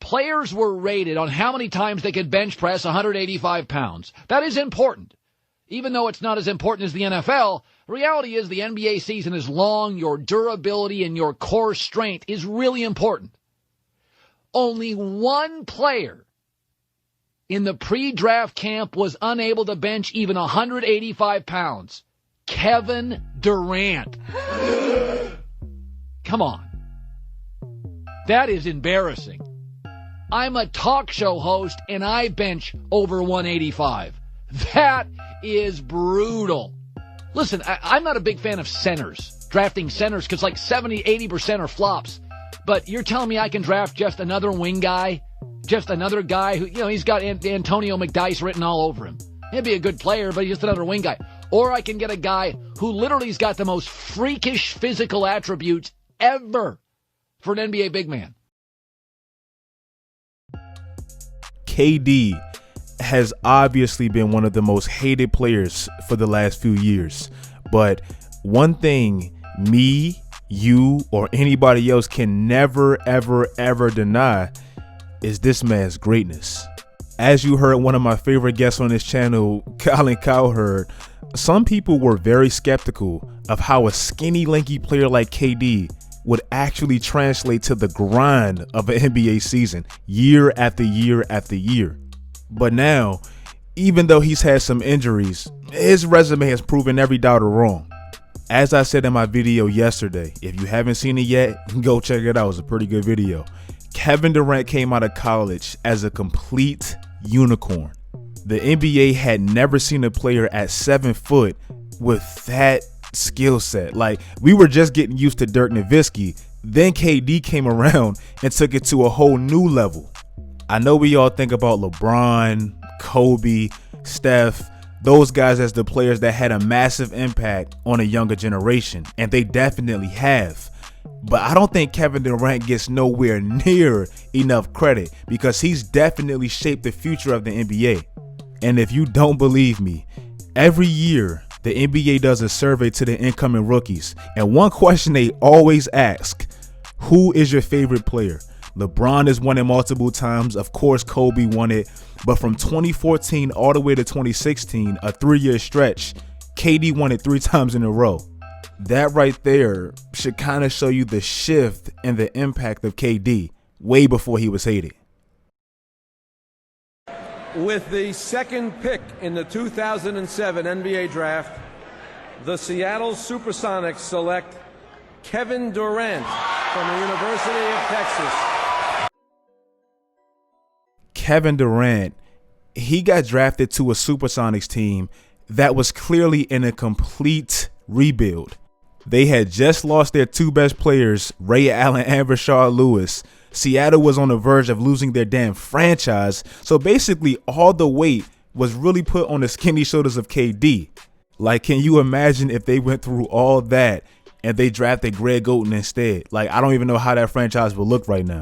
Players were rated on how many times they could bench press 185 pounds. That is important. Even though it's not as important as the NFL, the reality is the NBA season is long. Your durability and your core strength is really important. Only one player in the pre-draft camp was unable to bench even 185 pounds. Kevin Durant. Come on. That is embarrassing. I'm a talk show host and I bench over 185. That is brutal. Listen, I'm not a big fan of centers, drafting centers, because like 70-80% are flops. But you're telling me I can draft just another wing guy? Just another guy who, he's got Antonio McDyess written all over him. He'd be a good player, but he's just another wing guy. Or I can get a guy who literally has got the most freakish physical attributes ever for an NBA big man. KD has obviously been one of the most hated players for the last few years. But one thing me, you, or anybody else can never, ever, ever deny is this man's greatness. As you heard one of my favorite guests on this channel, Colin Cowherd, some people were very skeptical of how a skinny, lanky player like KD would actually translate to the grind of an NBA season year after year after year. But now, even though he's had some injuries, his resume has proven every doubter wrong. As I said in my video yesterday, if you haven't seen it yet, go check it out. It's a pretty good video. Kevin Durant came out of college as a complete unicorn. The NBA had never seen a player at 7 foot with that skill set. Like, we were just getting used to Dirk Nowitzki. Then KD came around and took it to a whole new level. I know we all think about LeBron, Kobe, Steph, those guys as the players that had a massive impact on a younger generation, and they definitely have. But I don't think Kevin Durant gets nowhere near enough credit because he's definitely shaped the future of the NBA. And if you don't believe me, every year the NBA does a survey to the incoming rookies, and one question they always ask: who is your favorite player? LeBron has won it multiple times. Of course, Kobe won it. But from 2014 all the way to 2016, a 3-year stretch, KD won it 3 times in a row. That right there should kind of show you the shift and the impact of KD way before he was hated. With the second pick in the 2007 NBA draft, the Seattle Supersonics select Kevin Durant from the University of Texas. Kevin Durant, he got drafted to a Supersonics team that was clearly in a complete rebuild. They had just lost their 2 best players, Ray Allen and Rashard Lewis. Seattle was on the verge of losing their damn franchise. So basically all the weight was really put on the skinny shoulders of KD. Like, can you imagine if they went through all that and they drafted Greg Oden instead? Like, I don't even know how that franchise would look right now.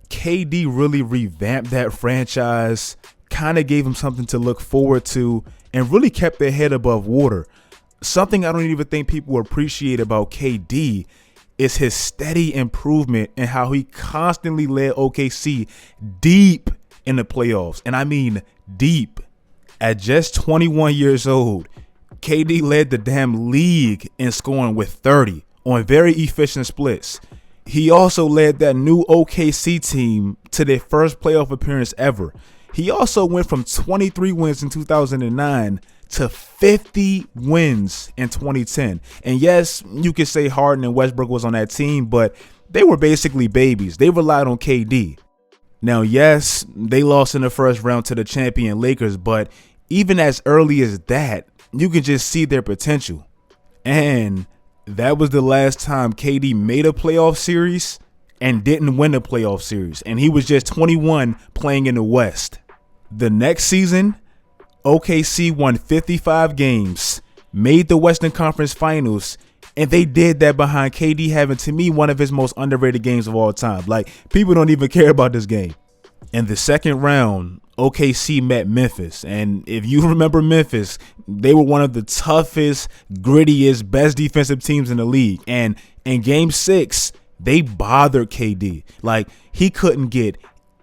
KD really revamped that franchise, kind of gave them something to look forward to, and really kept their head above water. Something I don't even think people appreciate about KD is his steady improvement and how he constantly led OKC deep in the playoffs. And I mean deep. At just 21 years old, KD led the damn league in scoring with 30 on very efficient splits. He also led that new OKC team to their first playoff appearance ever. He also went from 23 wins in 2009 to 50 wins in 2010. And yes, you could say Harden and Westbrook was on that team, but they were basically babies. They relied on KD. Now, yes, they lost in the first round to the champion Lakers, but even as early as that, you can just see their potential. And that was the last time KD made a playoff series and didn't win a playoff series. And he was just 21 playing in the West. The next season, OKC won 55 games, made the Western Conference Finals, and they did that behind KD having, to me, one of his most underrated games of all time. Like, people don't even care about this game. In the second round, OKC met Memphis, and if you remember Memphis, they were one of the toughest, grittiest, best defensive teams in the league. And in Game 6, they bothered KD. Like, he couldn't get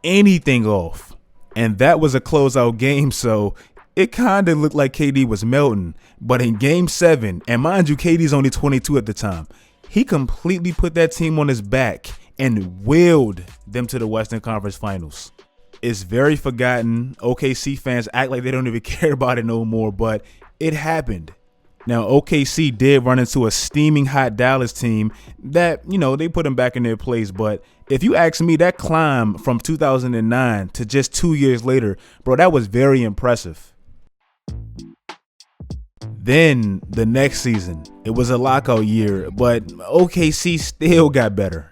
anything off. And that was a closeout game, so it kind of looked like KD was melting. But in game 7, and mind you, KD's only 22 at the time, he completely put that team on his back and willed them to the Western Conference Finals. It's very forgotten. OKC fans act like they don't even care about it no more, but it happened. Now, OKC did run into a steaming hot Dallas team that, they put them back in their place. But if you ask me, that climb from 2009 to just 2 years later, bro, that was very impressive. Then the next season, it was a lockout year, but OKC still got better.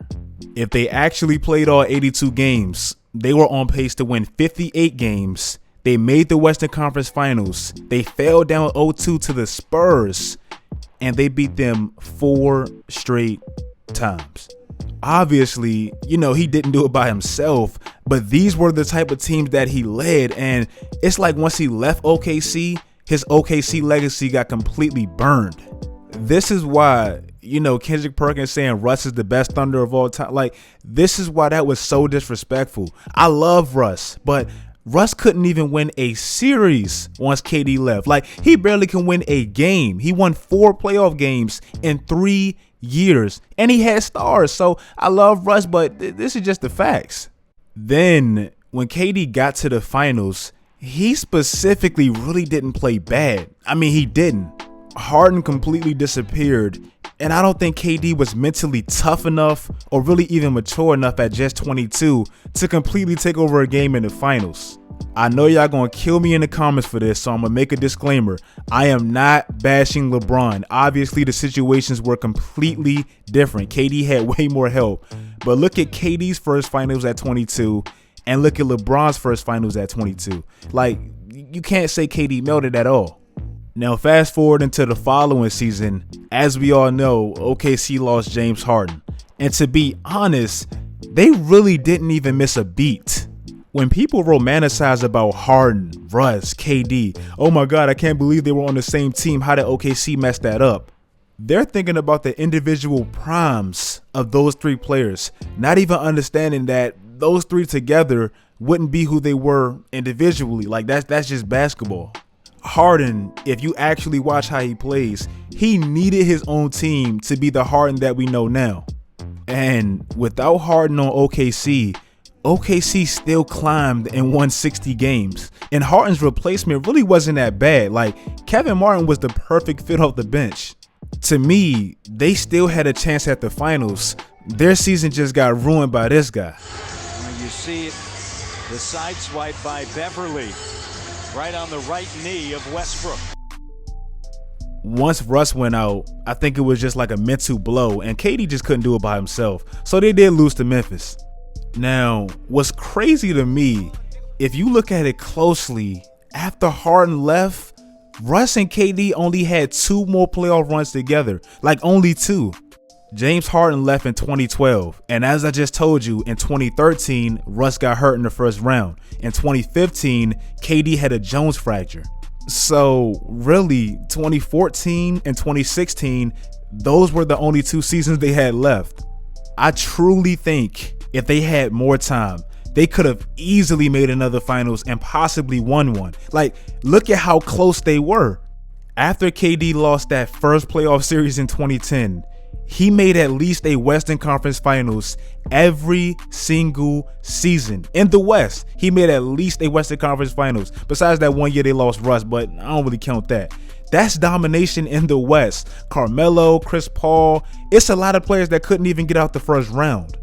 If they actually played all 82 games, they were on pace to win 58 games. They made the Western Conference Finals. They fell down 0-2 to the Spurs, and they beat them 4 straight times. Obviously, he didn't do it by himself, but these were the type of teams that he led, and it's like once he left OKC, his OKC legacy got completely burned. This is why, Kendrick Perkins saying Russ is the best Thunder of all time. Like, this is why that was so disrespectful. I love Russ, but Russ couldn't even win a series once KD left. Like, he barely can win a game. He won 4 playoff games in 3 years, and he had stars. So I love Russ, but this is just the facts. Then when KD got to the finals, he specifically really didn't play bad. I mean, he didn't. Harden completely disappeared, and I don't think KD was mentally tough enough or really even mature enough at just 22 to completely take over a game in the finals. I know y'all gonna kill me in the comments for this, so I'm gonna make a disclaimer. I am not bashing LeBron. Obviously, the situations were completely different. KD had way more help, but look at KD's first finals at 22 and look at LeBron's first finals at 22. Like, you can't say KD melted at all. Now, fast forward into the following season, as we all know, OKC lost James Harden. And to be honest, they really didn't even miss a beat. When people romanticize about Harden, Russ, KD, oh my God, I can't believe they were on the same team. How did OKC mess that up? They're thinking about the individual primes of those 3 players, not even understanding that those 3 together wouldn't be who they were individually. Like, that's just basketball. Harden, if you actually watch how he plays, he needed his own team to be the Harden that we know now. And without Harden on OKC, OKC still climbed and won 60 games. And Harden's replacement really wasn't that bad. Like, Kevin Martin was the perfect fit off the bench. To me, they still had a chance at the finals. Their season just got ruined by this guy. You see the side swipe by Beverly. Right on the right knee of Westbrook. Once Russ went out, I think it was just like a mental blow, and KD just couldn't do it by himself. So they did lose to Memphis. Now, what's crazy to me, if you look at it closely, after Harden left, Russ and KD only had 2 more playoff runs together. Like, only 2. James Harden left in 2012, and as I just told you, in 2013, Russ got hurt in the first round. In 2015, KD had a Jones fracture. So really, 2014 and 2016, those were the only 2 seasons they had left. I truly think if they had more time, they could have easily made another finals and possibly won one. Like, look at how close they were. After KD lost that first playoff series in 2010, he made at least a Western Conference Finals every single season. In the West, he made at least a Western Conference Finals. Besides that one year they lost Russ, but I don't really count that. That's domination in the West. Carmelo, Chris Paul, it's a lot of players that couldn't even get out the first round.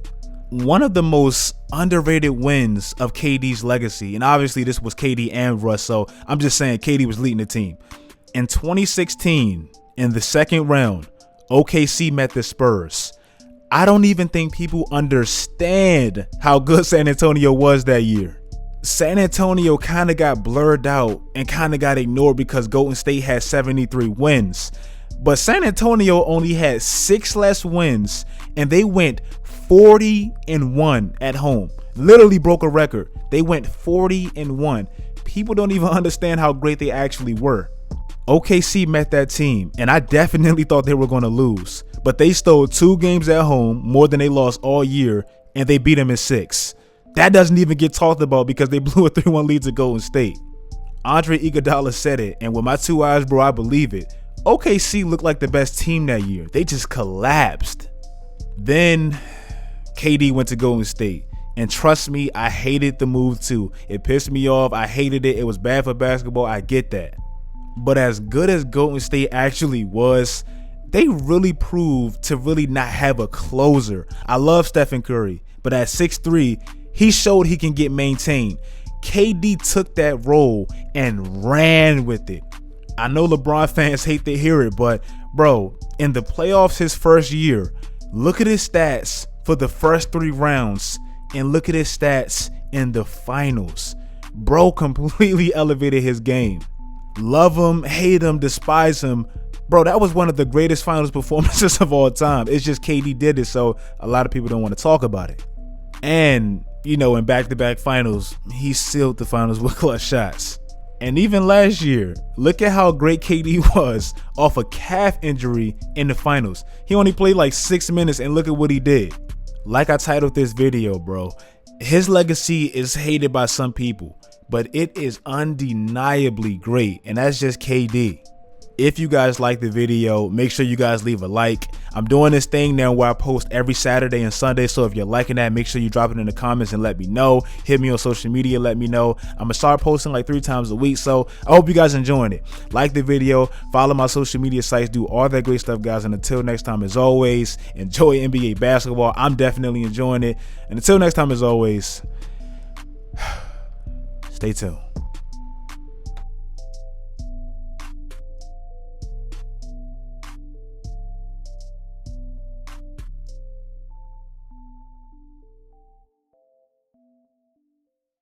One of the most underrated wins of KD's legacy, and obviously this was KD and Russ, so I'm just saying KD was leading the team. In 2016, in the second round, OKC met the Spurs. I don't even think people understand how good San Antonio was that year. San Antonio kind of got blurred out and kind of got ignored because Golden State had 73 wins. But San Antonio only had 6 less wins, and they went 40-1 at home. Literally broke a record. They went 40-1. People don't even understand how great they actually were. OKC met that team, and I definitely thought they were going to lose, but they stole 2 games at home, more than they lost all year, and they beat them in 6. That doesn't even get talked about because they blew a 3-1 lead to Golden State. Andre Iguodala said it, and with my 2 eyes, bro, I believe it. OKC looked like the best team that year. They just collapsed. Then KD went to Golden State. And trust me, I hated the move too. It pissed me off. I hated it. It was bad for basketball. I get that. But as good as Golden State actually was, they really proved to really not have a closer. I love Stephen Curry, but at 6'3", he showed he can get maintained. KD took that role and ran with it. I know LeBron fans hate to hear it, but bro, in the playoffs his first year, look at his stats for the first 3 rounds and look at his stats in the finals. Bro completely elevated his game. Love him, hate him, despise him. Bro, that was one of the greatest finals performances of all time. It's just KD did it, so a lot of people don't want to talk about it. And, you know, in back-to-back finals, he sealed the finals with clutch shots. And even last year, look at how great KD was off a calf injury in the finals. He only played like 6 minutes, and look at what he did. Like I titled this video, bro, his legacy is hated by some people, but it is undeniably great, and that's just KD. If you guys like the video, make sure you guys leave a like. I'm doing this thing now where I post every Saturday and Sunday, so if you're liking that, make sure you drop it in the comments and let me know. Hit me on social media, let me know. I'm gonna start posting like 3 times a week, so I hope you guys enjoying it. Like the video, follow my social media sites, do all that great stuff, guys, and until next time, as always, enjoy NBA basketball. I'm definitely enjoying it, and until next time, as always, stay tuned.